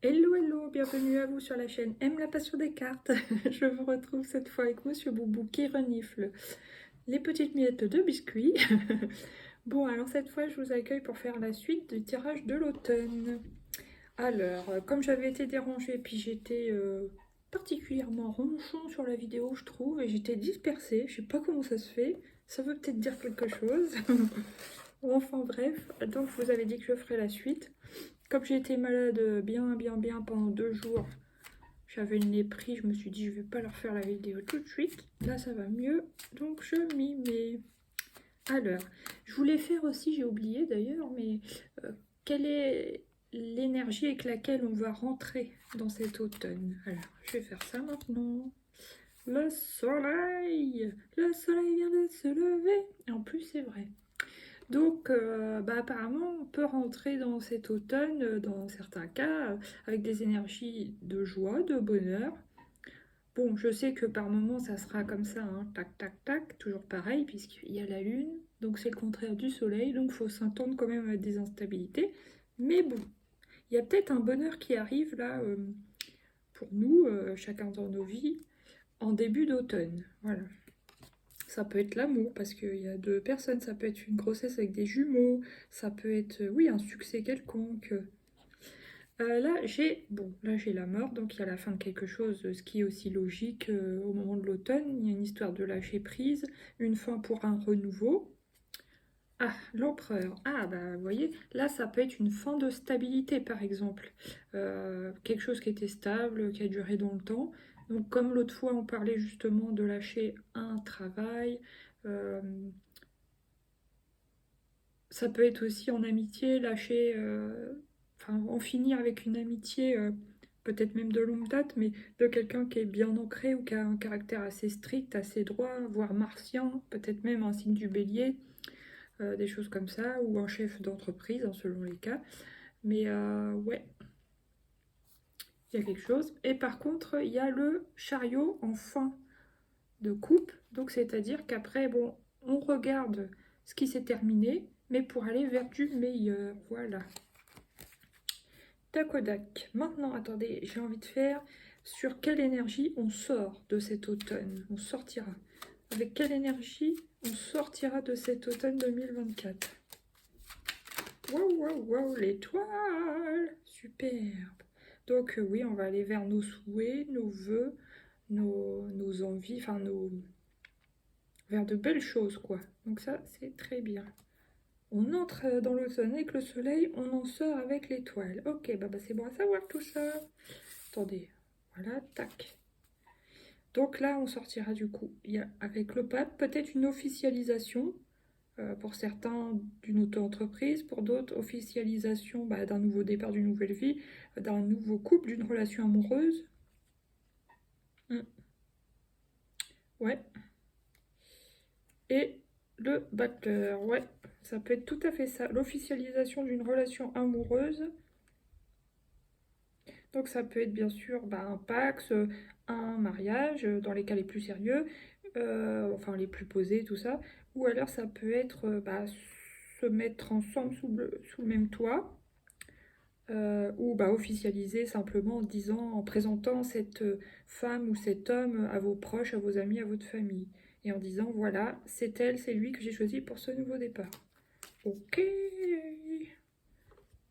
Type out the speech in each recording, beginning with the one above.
Hello, hello, bienvenue à vous sur la chaîne Aime la passion des cartes. Je vous retrouve cette fois avec Monsieur Boubou qui renifle les petites miettes de biscuits. Bon, alors cette fois, je vous accueille pour faire la suite du tirage de l'automne. Alors, comme j'avais été dérangée, puis j'étais particulièrement ronchon sur la vidéo, je trouve, et j'étais dispersée, je sais pas comment ça se fait, ça veut peut-être dire quelque chose. Enfin bref, donc je vous avais dit que je ferais la suite. Comme j'ai été malade bien pendant 2 jours, j'avais le nez pris, je me suis dit je vais pas leur faire la vidéo tout de suite. Là ça va mieux, donc je m'y mets. Alors, je voulais faire aussi, j'ai oublié d'ailleurs, mais quelle est l'énergie avec laquelle on va rentrer dans cet automne? Alors, je vais faire ça maintenant. Le soleil vient de se lever. Et en plus, c'est vrai. Donc, apparemment, on peut rentrer dans cet automne, dans certains cas, avec des énergies de joie, de bonheur. Bon, je sais que par moments, ça sera comme ça, hein, tac, tac, tac, toujours pareil, puisqu'il y a la lune, donc c'est le contraire du soleil, donc il faut s'entendre quand même avec des instabilités. Mais bon, il y a peut-être un bonheur qui arrive là, pour nous, chacun dans nos vies, en début d'automne. Voilà. Ça peut être l'amour, parce qu'il y a 2 personnes, ça peut être une grossesse avec des jumeaux, ça peut être, oui, un succès quelconque. Là j'ai la mort, donc il y a la fin de quelque chose, ce qui est aussi logique au moment de l'automne. Il y a une histoire de lâcher prise, une fin pour un renouveau. Ah, l'empereur. Ah, bah vous voyez, là ça peut être une fin de stabilité par exemple. Quelque chose qui était stable, qui a duré dans le temps. Donc comme l'autre fois on parlait justement de lâcher un travail, euh, ça peut être aussi en amitié, lâcher, enfin en finir avec une amitié, peut-être même de longue date, mais de quelqu'un qui est bien ancré ou qui a un caractère assez strict, assez droit, voire martien, peut-être même un signe du bélier, des choses comme ça, ou un chef d'entreprise, hein, selon les cas. Mais ouais, il y a quelque chose. Et par contre, il y a le chariot en fin de coupe, donc c'est-à-dire qu'après, bon, on regarde ce qui s'est terminé, mais pour aller vers du meilleur, voilà. Tac au dac. Maintenant, attendez, j'ai envie de faire sur quelle énergie on sort de cet automne. On sortira. Avec quelle énergie on sortira de cet automne 2024? Waouh, waouh, waouh, l'étoile! Superbe. Donc oui, on va aller vers nos souhaits, nos vœux, nos envies, enfin vers de belles choses, quoi. Donc ça, c'est très bien. On entre dans l'automne avec le soleil, on en sort avec l'étoile. Ok, bah c'est bon à savoir tout ça. Attendez, voilà, tac. Donc là, on sortira du coup, il y a, avec le pape, peut-être une officialisation, pour certains d'une auto-entreprise, pour d'autres, officialisation d'un nouveau départ, d'une nouvelle vie, d'un nouveau couple, d'une relation amoureuse. Ouais. Et le batteur, ouais, ça peut être tout à fait ça. L'officialisation d'une relation amoureuse. Donc ça peut être bien sûr un Pacs, un mariage, dans les cas les plus sérieux, enfin les plus posés, tout ça. Ou alors ça peut être se mettre ensemble sous le même toit, ou officialiser simplement en disant, en présentant cette femme ou cet homme à vos proches, à vos amis, à votre famille. Et en disant, voilà, c'est elle, c'est lui que j'ai choisi pour ce nouveau départ. Ok.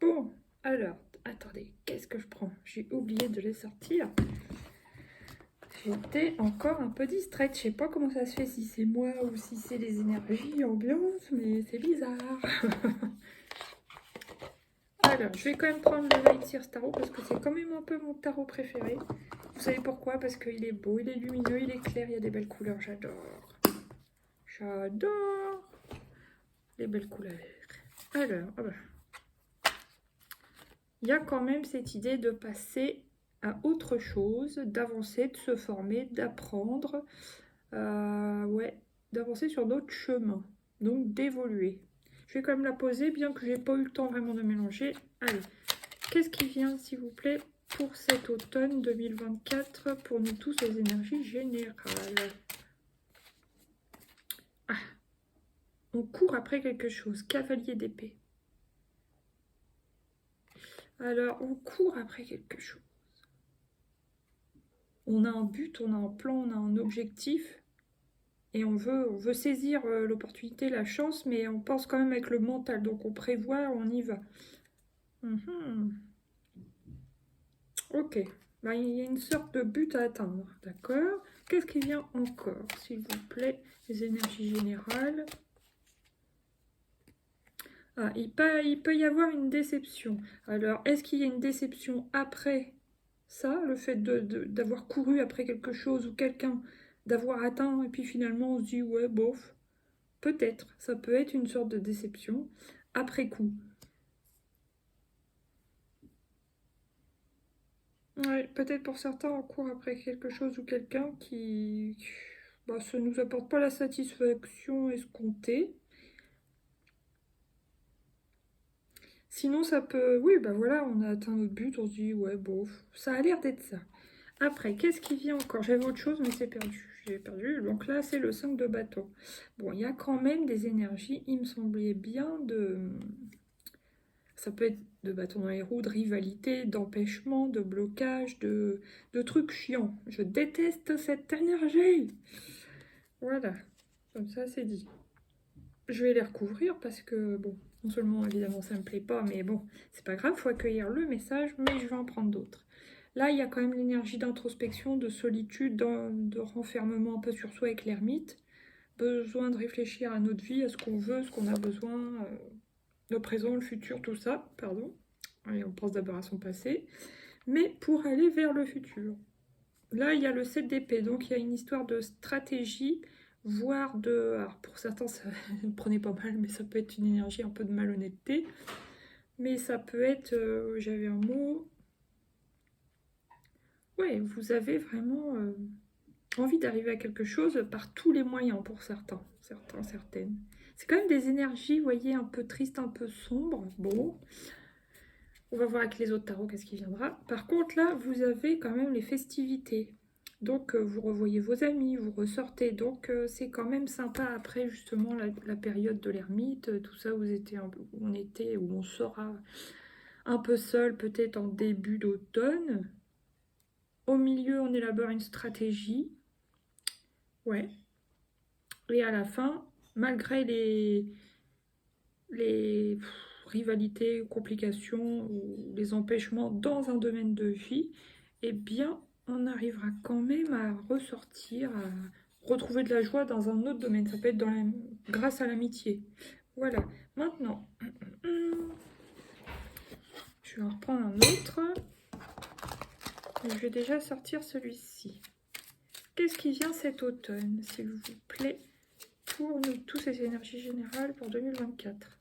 Bon, alors, attendez, qu'est-ce que je prends? J'ai oublié de les sortir. J'étais encore un peu distraite. Je sais pas comment ça se fait, si c'est moi ou si c'est les énergies ambiances, mais c'est bizarre. Alors, je vais quand même prendre le Lightyear Tarot parce que c'est quand même un peu mon tarot préféré. Vous savez pourquoi? Parce qu'il est beau, il est lumineux, il est clair, il y a des belles couleurs. J'adore. J'adore les belles couleurs. Alors, il y a quand même cette idée de passer à autre chose, d'avancer, de se former, d'apprendre, ouais, d'avancer sur d'autres chemins, donc d'évoluer. Je vais quand même la poser, bien que j'ai pas eu le temps vraiment de mélanger. Allez, qu'est-ce qui vient, s'il vous plaît, pour cet automne 2024, pour nous tous, les énergies générales? Ah, on court après quelque chose, cavalier d'épée. Alors, on court après quelque chose. On a un but, on a un plan, on a un objectif. Et on veut saisir l'opportunité, la chance, mais on pense quand même avec le mental. Donc on prévoit, on y va. Mhm. Ok. Bah, il y a une sorte de but à atteindre. D'accord. Qu'est-ce qui vient encore, s'il vous plaît? Les énergies générales. Ah, il peut y avoir une déception. Alors, est-ce qu'il y a une déception après ça, le fait d'avoir couru après quelque chose ou quelqu'un, d'avoir atteint, et puis finalement on se dit, ouais, bof, peut-être, ça peut être une sorte de déception après coup. Ouais, peut-être pour certains, on court après quelque chose ou quelqu'un qui bah, ça nous apporte pas la satisfaction escomptée. Sinon, ça peut. Oui, bah voilà, on a atteint notre but, on se dit, ouais, bof, ça a l'air d'être ça. Après, qu'est-ce qui vient encore? J'avais autre chose, mais c'est perdu. J'ai perdu. Donc là, c'est le 5 de bâton. Bon, il y a quand même des énergies, il me semblait bien de. Ça peut être de bâton dans les roues, de rivalité, d'empêchement, de blocage, de trucs chiants. Je déteste cette énergie. Voilà, comme ça c'est dit. Je vais les recouvrir parce que, bon, non seulement évidemment ça me plaît pas, mais bon, c'est pas grave, faut accueillir le message, mais je vais en prendre d'autres. Là, il y a quand même l'énergie d'introspection, de solitude, de renfermement un peu sur soi avec l'ermite. Besoin de réfléchir à notre vie, à ce qu'on veut, ce qu'on a besoin, le présent, le futur, tout ça, pardon. Et on pense d'abord à son passé, mais pour aller vers le futur. Là, il y a le 7 d'épée, donc il y a une histoire de stratégie, voire de... Alors pour certains, ça ne prenait pas mal, mais ça peut être une énergie un peu de malhonnêteté. Mais ça peut être... J'avais un mot... Ouais, vous avez vraiment envie d'arriver à quelque chose par tous les moyens pour certains, certaines. C'est quand même des énergies, vous voyez, un peu tristes, un peu sombres. Bon, on va voir avec les autres tarots qu'est-ce qui viendra. Par contre, là, vous avez quand même les festivités. Donc, vous revoyez vos amis, vous ressortez. Donc, c'est quand même sympa après, justement, la période de l'ermite, tout ça, où on était, où on sera un peu seul, peut-être en début d'automne. Au milieu, on élabore une stratégie. Ouais. Et à la fin, malgré les rivalités, complications ou les empêchements dans un domaine de vie, eh bien, on arrivera quand même à ressortir, à retrouver de la joie dans un autre domaine. Ça peut être grâce à l'amitié. Voilà. Maintenant, je vais en reprendre un autre. Je vais déjà sortir celui-ci. Qu'est-ce qui vient cet automne, s'il vous plaît, pour nous tous ces énergies générales pour 2024?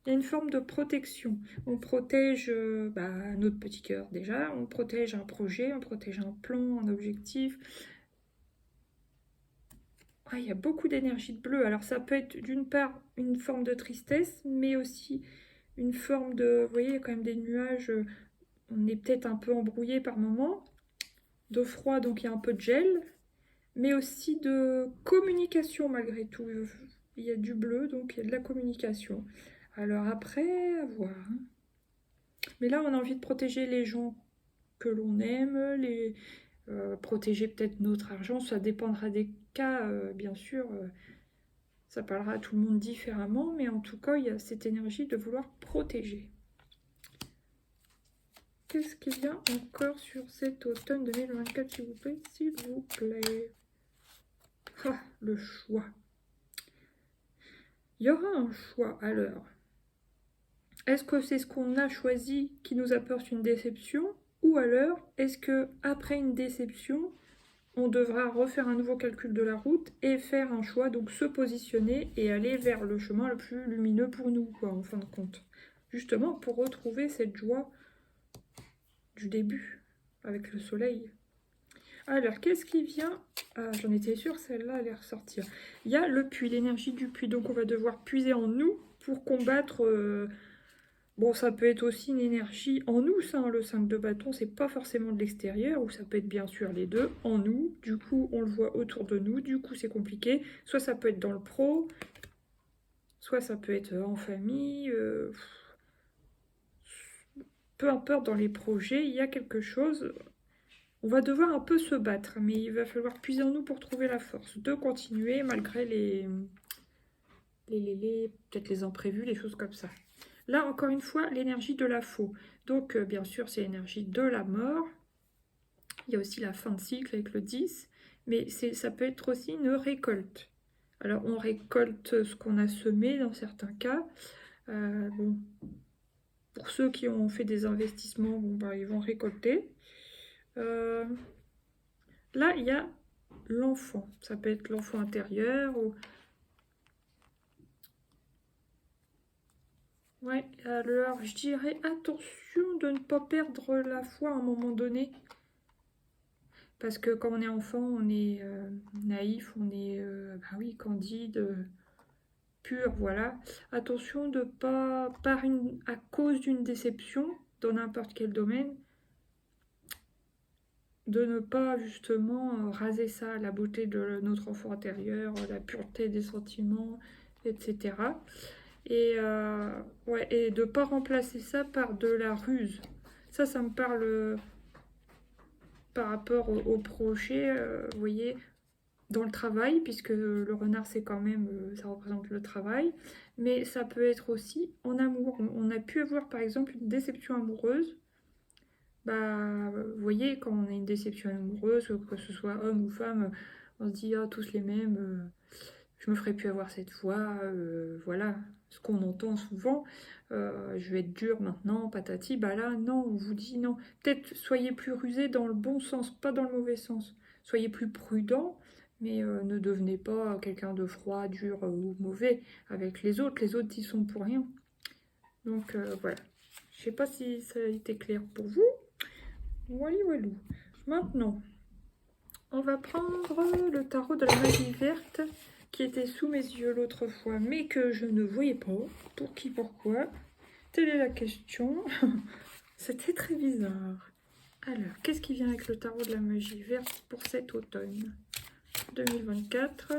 Il y a une forme de protection. On protège notre petit cœur déjà, on protège un projet, on protège un plan, un objectif. Ah, il y a beaucoup d'énergie de bleu. Alors ça peut être d'une part une forme de tristesse, mais aussi une forme de... Vous voyez, il y a quand même des nuages, on est peut-être un peu embrouillé par moments. De froid, donc il y a un peu de gel, mais aussi de communication malgré tout. Il y a du bleu, donc il y a de la communication. Alors après, à voir. Mais là, on a envie de protéger les gens que l'on aime, protéger peut-être notre argent, ça dépendra des cas, bien sûr. Ça parlera à tout le monde différemment, mais en tout cas, il y a cette énergie de vouloir protéger. Qu'est-ce qu'il y a encore sur cet automne 2024, s'il vous plaît? S'il vous plaît. Ah, le choix. Il y aura un choix, alors. Est-ce que c'est ce qu'on a choisi qui nous apporte une déception? Ou alors, est-ce que après une déception, on devra refaire un nouveau calcul de la route et faire un choix, donc se positionner et aller vers le chemin le plus lumineux pour nous, quoi, en fin de compte. Justement, pour retrouver cette joie du début, avec le soleil. Alors, qu'est-ce qui vient? Ah, j'en étais sûre, celle-là allait ressortir. Il y a le puits, l'énergie du puits, donc on va devoir puiser en nous pour combattre... Bon, ça peut être aussi une énergie en nous, ça, hein, le 5 de bâton, c'est pas forcément de l'extérieur, ou ça peut être bien sûr les deux, en nous, du coup on le voit autour de nous, du coup c'est compliqué, soit ça peut être dans le pro, soit ça peut être en famille, peu importe dans les projets, il y a quelque chose, on va devoir un peu se battre, mais il va falloir puiser en nous pour trouver la force de continuer malgré peut-être les imprévus, les choses comme ça. Là, encore une fois, l'énergie de la faux. Donc, bien sûr, c'est l'énergie de la mort. Il y a aussi la fin de cycle avec le 10, mais ça peut être aussi une récolte. Alors, on récolte ce qu'on a semé dans certains cas. Bon, pour ceux qui ont fait des investissements, bon, bah, ils vont récolter. Là, il y a l'enfant. Ça peut être l'enfant intérieur ou... Ouais, alors je dirais attention de ne pas perdre la foi à un moment donné. Parce que quand on est enfant, on est naïf, on est bah oui, candide, pur, voilà. Attention de pas, à cause d'une déception, dans n'importe quel domaine, de ne pas justement raser ça, la beauté de notre enfant intérieur, la pureté des sentiments, etc. Ouais, et de ne pas remplacer ça par de la ruse. Ça me parle par rapport au projet, vous voyez, dans le travail, puisque le renard, c'est quand même, ça représente le travail, mais ça peut être aussi en amour. On a pu avoir, par exemple, une déception amoureuse. Bah, vous voyez, quand on a une déception amoureuse, que ce soit homme ou femme, on se dit, ah, tous les mêmes, je me ferai plus avoir cette fois, voilà, ce qu'on entend souvent, je vais être dur maintenant, patati, bah là, non, on vous dit non. Peut-être soyez plus rusé dans le bon sens, pas dans le mauvais sens. Soyez plus prudent, mais ne devenez pas quelqu'un de froid, dur ou mauvais avec les autres y sont pour rien. Donc voilà. Je sais pas si ça a été clair pour vous. Wally walou. Maintenant, on va prendre le tarot de la magie verte qui était sous mes yeux l'autre fois, mais que je ne voyais pas. Pour qui, pourquoi? Telle est la question. C'était très bizarre. Alors, qu'est-ce qui vient avec le tarot de la magie verte pour cet automne 2024?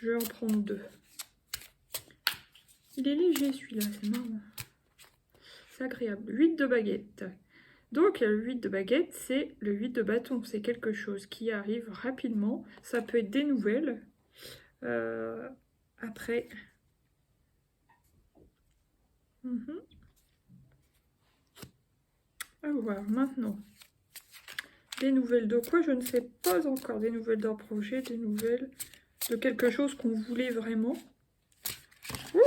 Je vais en prendre deux. Il est léger celui-là, c'est marrant. C'est agréable. 8 de baguette. Donc, le 8 de baguette, c'est le 8 de bâton. C'est quelque chose qui arrive rapidement. Ça peut être des nouvelles. Après... Alors, maintenant, des nouvelles de quoi? Je ne sais pas encore. Des nouvelles d'un projet, des nouvelles de quelque chose qu'on voulait vraiment. Ouh.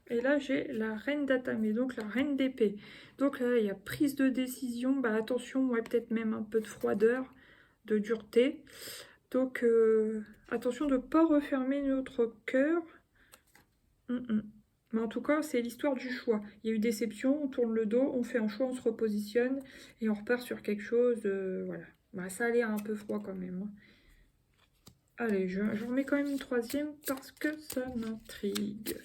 Et là, j'ai la reine d'Atame, donc la reine d'épée. Donc là, il y a prise de décision. Bah, attention, ouais, peut-être même un peu de froideur, de dureté. Donc, attention de ne pas refermer notre cœur. Mais en tout cas, c'est l'histoire du choix. Il y a eu déception, on tourne le dos, on fait un choix, on se repositionne et on repart sur quelque chose. Voilà. Bah, ça a l'air un peu froid quand même. Allez, j'en remets quand même une troisième parce que ça m'intrigue.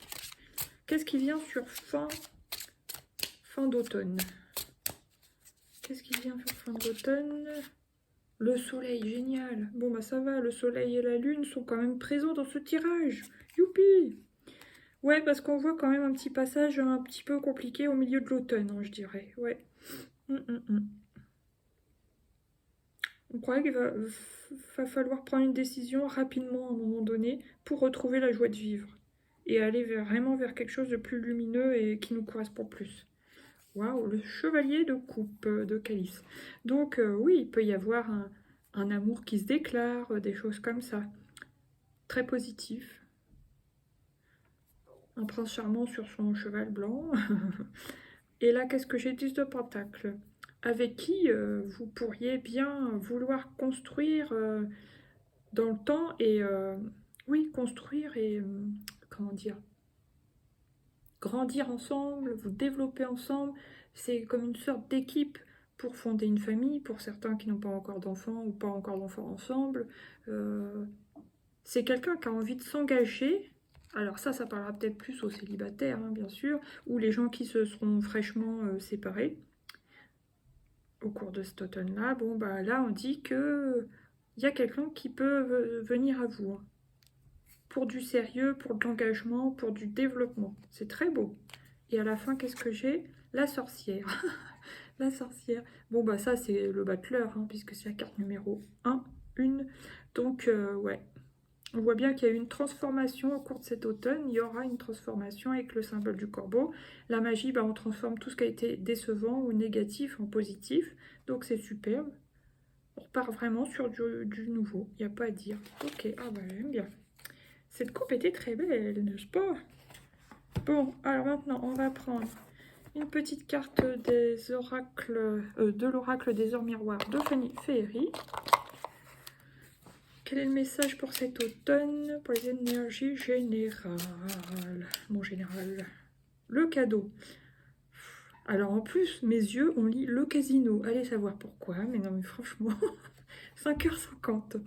Qu'est-ce qui vient sur fin d'automne? Qu'est-ce qui vient sur fin d'automne? Le soleil, génial. Bon, bah ça va, le soleil et la lune sont quand même présents dans ce tirage. Youpi! Ouais, parce qu'on voit quand même un petit passage un petit peu compliqué au milieu de l'automne, hein, je dirais. Ouais. On croit qu'il va falloir prendre une décision rapidement à un moment donné pour retrouver la joie de vivre. Et aller vraiment vers quelque chose de plus lumineux et qui nous correspond plus. Waouh, le chevalier de coupe de calice. Donc oui, il peut y avoir un amour qui se déclare, des choses comme ça. Très positif. Un prince charmant sur son cheval blanc. Et là, qu'est-ce que j'ai? 10 de pentacle. Avec qui vous pourriez bien vouloir construire dans le temps et... oui, construire et... comment dire? Grandir ensemble, vous développer ensemble. C'est comme une sorte d'équipe pour fonder une famille, pour certains qui n'ont pas encore d'enfants ou pas encore d'enfants ensemble. C'est quelqu'un qui a envie de s'engager. Alors ça parlera peut-être plus aux célibataires, hein, bien sûr, ou les gens qui se seront fraîchement séparés au cours de cet automne-là. Bon, bah là, on dit que il y a quelqu'un qui peut venir à vous. Hein, pour du sérieux, pour de l'engagement, pour du développement. C'est très beau. Et à la fin, qu'est-ce que j'ai? La sorcière. La sorcière. Bon, bah ça, c'est le battleur, hein, puisque c'est la carte numéro 1, une. Donc, ouais. On voit bien qu'il y a eu une transformation au cours de cet automne. Il y aura une transformation avec le symbole du corbeau. La magie, bah, on transforme tout ce qui a été décevant ou négatif en positif. Donc, c'est superbe. On repart vraiment sur du nouveau. Il n'y a pas à dire. Ok, ah bah j'aime bien. Cette coupe était très belle, n'est-ce pas? Bon, alors maintenant, on va prendre une petite carte des oracles, de l'oracle des heures miroirs de Fanny Féerie. Quel est le message pour cet automne, pour les énergies générales? Mon général. Le cadeau. Alors en plus, mes yeux ont lu le casino. Allez savoir pourquoi, mais non mais franchement, 5h50.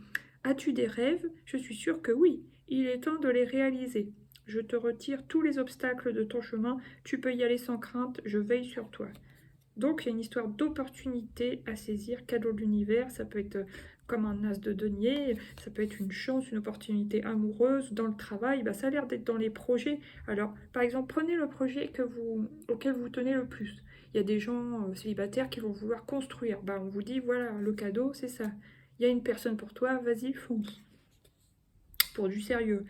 As-tu des rêves? Je suis sûre que oui. Il est temps de les réaliser. Je te retire tous les obstacles de ton chemin. Tu peux y aller sans crainte. Je veille sur toi. Donc, il y a une histoire d'opportunité à saisir, cadeau de l'univers. Ça peut être comme un as de denier, ça peut être une chance, une opportunité amoureuse. Dans le travail, bah, ça a l'air d'être dans les projets. Alors, par exemple, prenez le projet auquel vous tenez le plus. Il y a des gens célibataires qui vont vouloir construire. Bah, on vous dit, voilà, le cadeau, c'est ça. Il y a une personne pour toi, vas-y, fonce. Pour du sérieux.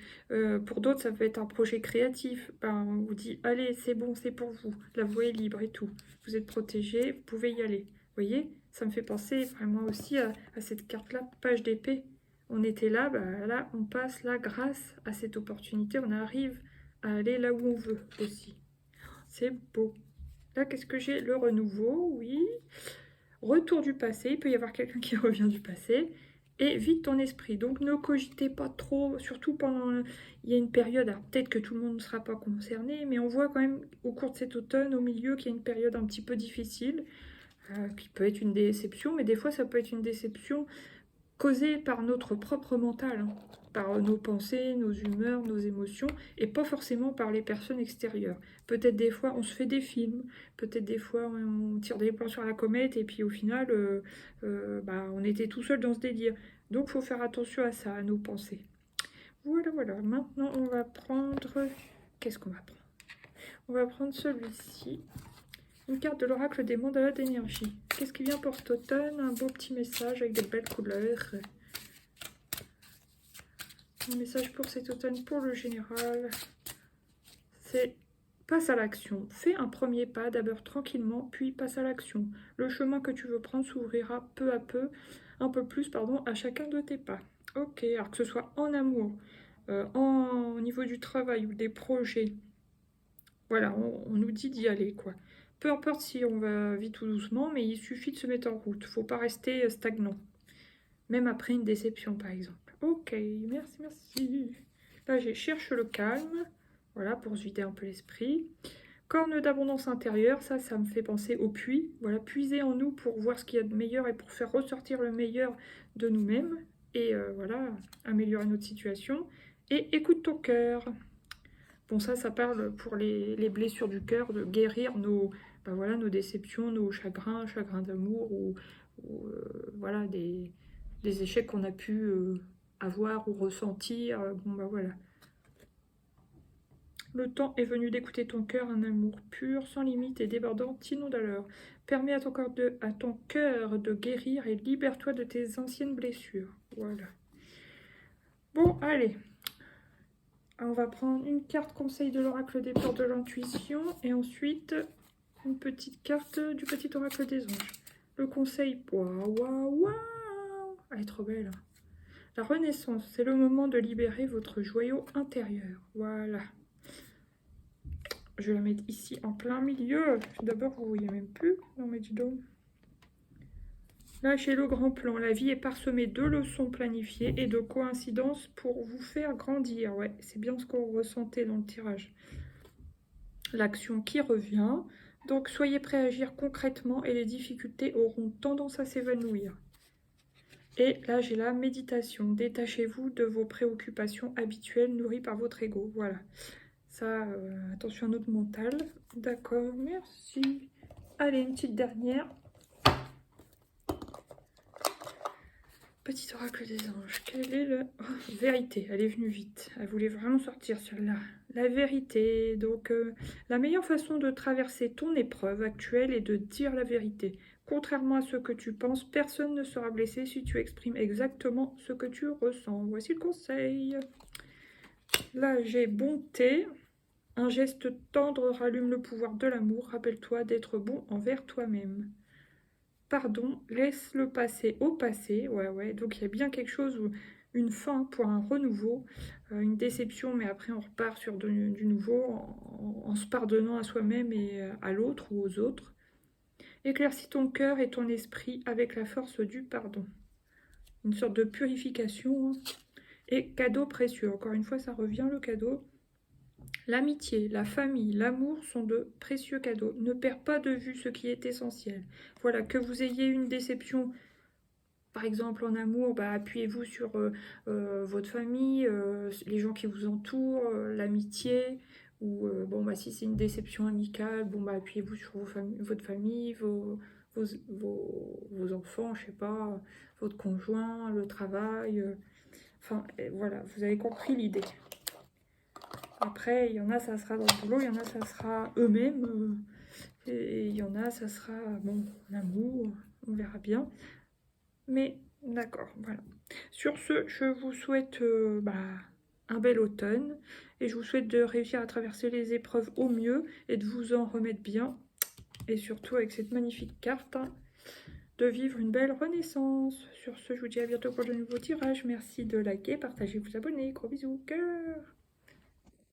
Pour d'autres, ça peut être un projet créatif. Ben, on vous dit, allez, c'est bon, c'est pour vous. La voie est libre et tout. Vous êtes protégé, vous pouvez y aller. Vous voyez, ça me fait penser vraiment aussi à cette carte-là, page d'épée. On était là, bah, là, on passe là, grâce à cette opportunité, on arrive à aller là où on veut aussi. C'est beau. Là, qu'est-ce que j'ai? Le renouveau, oui. Retour du passé, il peut y avoir quelqu'un qui revient du passé. Et vide ton esprit. Donc ne cogitez pas trop, surtout pendant... Il y a une période, alors peut-être que tout le monde ne sera pas concerné, mais on voit quand même au cours de cet automne, au milieu, qu'il y a une période un petit peu difficile, qui peut être une déception, mais des fois ça peut être une déception causée par notre propre mental, hein, par nos pensées, nos humeurs, nos émotions, et pas forcément par les personnes extérieures. Peut-être des fois on se fait des films, peut-être des fois on tire des plans sur la comète, et puis au final bah, on était tout seul dans ce délire. Donc il faut faire attention à ça, à nos pensées. Voilà, voilà. Maintenant on va prendre... Qu'est-ce qu'on va prendre? On va prendre celui-ci. Une carte de l'oracle des mandalas d'énergie. Qu'est-ce qui vient pour cet automne? Un beau petit message avec des belles couleurs. Un message pour cet automne pour le général. C'est passe à l'action. Fais un premier pas, d'abord tranquillement, puis passe à l'action. Le chemin que tu veux prendre s'ouvrira peu à peu, un peu plus, pardon, à chacun de tes pas. Ok, alors que ce soit en amour, au niveau du travail ou des projets. Voilà, on nous dit d'y aller, quoi. Peu importe si on va vite ou doucement, mais il suffit de se mettre en route. Faut pas rester stagnant. Même après une déception, par exemple. Ok, merci, merci. Là, j'ai cherche le calme. Voilà, pour se vider un peu l'esprit. Corne d'abondance intérieure, ça me fait penser au puits. Voilà, puiser en nous pour voir ce qu'il y a de meilleur et pour faire ressortir le meilleur de nous-mêmes. Et voilà, améliorer notre situation. Et écoute ton cœur. Bon, ça parle pour les blessures du cœur, de guérir bah voilà, nos déceptions, nos chagrins d'amour ou voilà, des échecs qu'on a pu avoir ou ressentir. Bon, bah voilà. Le temps est venu d'écouter ton cœur, un amour pur, sans limite et débordant, t'inonde alors. Permets à ton cœur de guérir et libère-toi de tes anciennes blessures. Voilà. Bon, allez. On va prendre une carte conseil de l'oracle des peurs de l'intuition et ensuite une petite carte du petit oracle des anges. Le conseil, waouh, waouh, waouh, elle est trop belle. La renaissance, c'est le moment de libérer votre joyau intérieur. Voilà. Je vais la mettre ici en plein milieu. D'abord, vous ne voyez même plus. Non mais dis donc. Lâchez le grand plan. La vie est parsemée de leçons planifiées et de coïncidences pour vous faire grandir. Ouais, c'est bien ce qu'on ressentait dans le tirage. L'action qui revient. Donc, soyez prêts à agir concrètement et les difficultés auront tendance à s'évanouir. Et là, j'ai la méditation. Détachez-vous de vos préoccupations habituelles nourries par votre ego. Voilà. Ça, attention à notre mental. D'accord, merci. Allez, une petite dernière. Petit oracle des anges. Quelle est la vérité? Elle est venue vite. Elle voulait vraiment sortir celle-là. la vérité. Donc, la meilleure façon de traverser ton épreuve actuelle est de dire la vérité. Contrairement à ce que tu penses, personne ne sera blessé si tu exprimes exactement ce que tu ressens. Voici le conseil. Là, j'ai bonté. Un geste tendre rallume le pouvoir de l'amour. Rappelle-toi d'être bon envers toi-même. Pardon, laisse le passé au passé. Ouais, ouais. Donc il y a bien quelque chose, une fin pour un renouveau, une déception, mais après on repart sur du nouveau en se pardonnant à soi-même et à l'autre ou aux autres. Éclaircis ton cœur et ton esprit avec la force du pardon. Une sorte de purification, hein. Et cadeau précieux. Encore une fois, ça revient le cadeau. L'amitié, la famille, l'amour sont de précieux cadeaux. Ne perds pas de vue ce qui est essentiel. Voilà, que vous ayez une déception, par exemple en amour, bah, appuyez-vous sur votre famille, les gens qui vous entourent, l'amitié, ou bon, bah, si c'est une déception amicale, bon, bah, appuyez-vous sur votre famille, vos enfants, je sais pas, votre conjoint, le travail. Enfin, voilà, vous avez compris l'idée. Après, il y en a, ça sera dans le boulot, il y en a, ça sera eux-mêmes, et il y en a, ça sera, bon, l'amour, on verra bien. Mais d'accord, voilà. Sur ce, je vous souhaite un bel automne, et je vous souhaite de réussir à traverser les épreuves au mieux, et de vous en remettre bien, et surtout avec cette magnifique carte, hein, de vivre une belle renaissance. Sur ce, je vous dis à bientôt pour de nouveaux tirages. Merci de liker, partager, vous abonner. Gros bisous, cœur.